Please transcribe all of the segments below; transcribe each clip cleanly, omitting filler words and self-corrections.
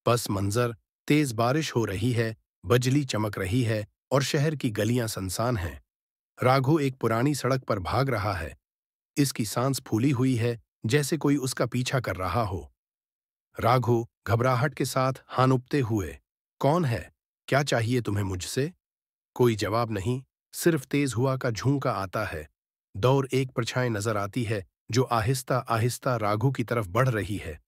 पस मंजर, तेज बारिश हो रही है, बिजली चमक रही है और शहर की गलियां सुनसान हैं। राघु एक पुरानी सड़क पर भाग रहा है। इसकी सांस फूली हुई है, जैसे कोई उसका पीछा कर रहा हो। राघु घबराहट के साथ हानुपते हुए, कौन है? क्या चाहिए तुम्हें मुझसे? कोई जवाब नहीं, सिर्फ तेज हुआ का झोंका आता है। दौर एक परछाई नजर आती है जो आहिस्ता आहिस्ता राघु की तरफ बढ़ रही है।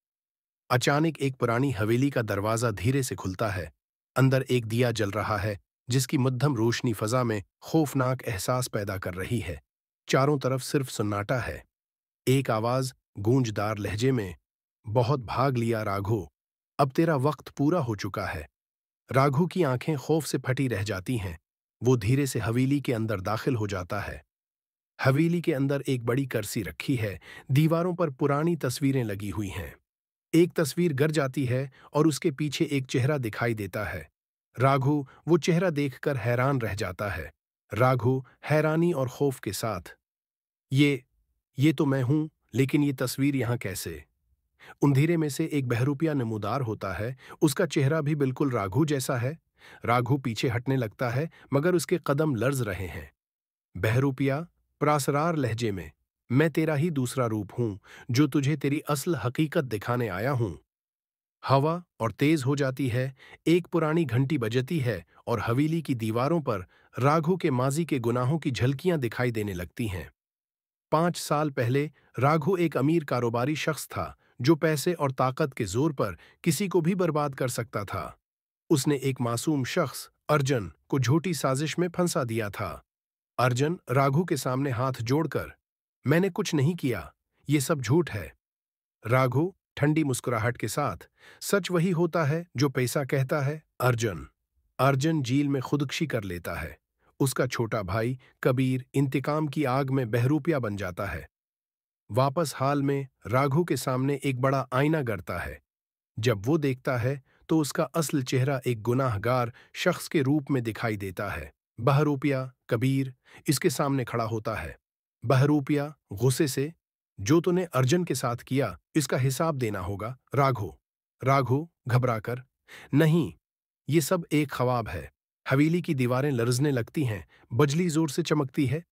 अचानक एक पुरानी हवेली का दरवाजा धीरे से खुलता है। अंदर एक दिया जल रहा है, जिसकी मध्यम रोशनी फजा में खौफनाक एहसास पैदा कर रही है। चारों तरफ सिर्फ सन्नाटा है। एक आवाज गूंजदार लहजे में, बहुत भाग लिया राघो, अब तेरा वक्त पूरा हो चुका है। राघु की आंखें खौफ से फटी रह जाती हैं। वो धीरे से हवेली के अंदर दाखिल हो जाता है। हवेली के अंदर एक बड़ी कुर्सी रखी है। दीवारों पर पुरानी तस्वीरें लगी हुई हैं। एक तस्वीर गिर जाती है और उसके पीछे एक चेहरा दिखाई देता है। राघु वो चेहरा देखकर हैरान रह जाता है। राघु हैरानी और खौफ के साथ, ये तो मैं हूं, लेकिन ये तस्वीर यहां कैसे? अंधेरे में से एक बहरूपिया नमूदार होता है। उसका चेहरा भी बिल्कुल राघु जैसा है। राघु पीछे हटने लगता है, मगर उसके कदम लर्ज रहे हैं। बहरूपिया प्रासरार लहजे में, मैं तेरा ही दूसरा रूप हूं, जो तुझे तेरी असल हकीकत दिखाने आया हूं। हवा और तेज हो जाती है। एक पुरानी घंटी बजती है और हवेली की दीवारों पर राघु के माजी के गुनाहों की झलकियां दिखाई देने लगती हैं। 5 साल पहले राघु एक अमीर कारोबारी शख्स था, जो पैसे और ताकत के जोर पर किसी को भी बर्बाद कर सकता था। उसने एक मासूम शख्स अर्जन को झूठी साजिश में फंसा दिया था। अर्जन राघु के सामने हाथ जोड़कर, मैंने कुछ नहीं किया, ये सब झूठ है। राघु ठंडी मुस्कुराहट के साथ, सच वही होता है जो पैसा कहता है। अर्जन अर्जन जेल में खुदकुशी कर लेता है। उसका छोटा भाई कबीर इंतकाम की आग में बहरूपिया बन जाता है। वापस हाल में राघु के सामने एक बड़ा आईना गिरता है। जब वो देखता है तो उसका असल चेहरा एक गुनाहगार शख्स के रूप में दिखाई देता है। बहरूपिया कबीर इसके सामने खड़ा होता है। बहरूपिया गुस्से से, जो तूने अर्जन के साथ किया, इसका हिसाब देना होगा। राघु घबराकर, नहीं, ये सब एक ख्वाब है। हवेली की दीवारें लरजने लगती हैं, बिजली जोर से चमकती है।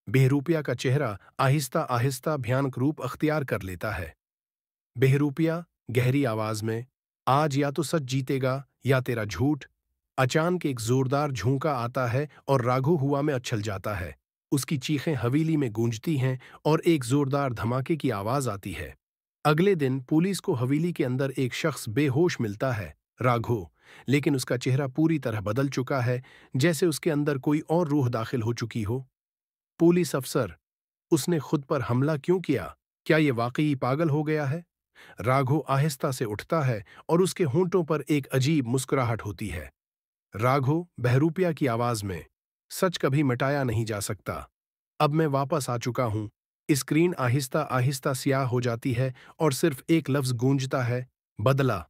बहरूपिया का चेहरा आहिस्ता आहिस्ता भयानक रूप अख्तियार कर लेता है। बहरूपिया गहरी आवाज में, आज या तो सच जीतेगा या तेरा झूठ। अचानक एक जोरदार झोंका आता है और राघु हुआ में उछल जाता है। उसकी चीखें हवेली में गूंजती हैं और एक जोरदार धमाके की आवाज आती है। अगले दिन पुलिस को हवेली के अंदर एक शख्स बेहोश मिलता है, राघु, लेकिन उसका चेहरा पूरी तरह बदल चुका है, जैसे उसके अंदर कोई और रूह दाखिल हो चुकी हो। पुलिस अफसर, उसने खुद पर हमला क्यों किया? क्या ये वाकई पागल हो गया है? राघु आहिस्ता से उठता है और उसके होंठों पर एक अजीब मुस्कुराहट होती है। राघु बहरूपिया की आवाज में, सच कभी मिटाया नहीं जा सकता। अब मैं वापस आ चुका हूं। स्क्रीन आहिस्ता आहिस्ता स्याह हो जाती है और सिर्फ एक लफ्ज गूंजता है, बदला।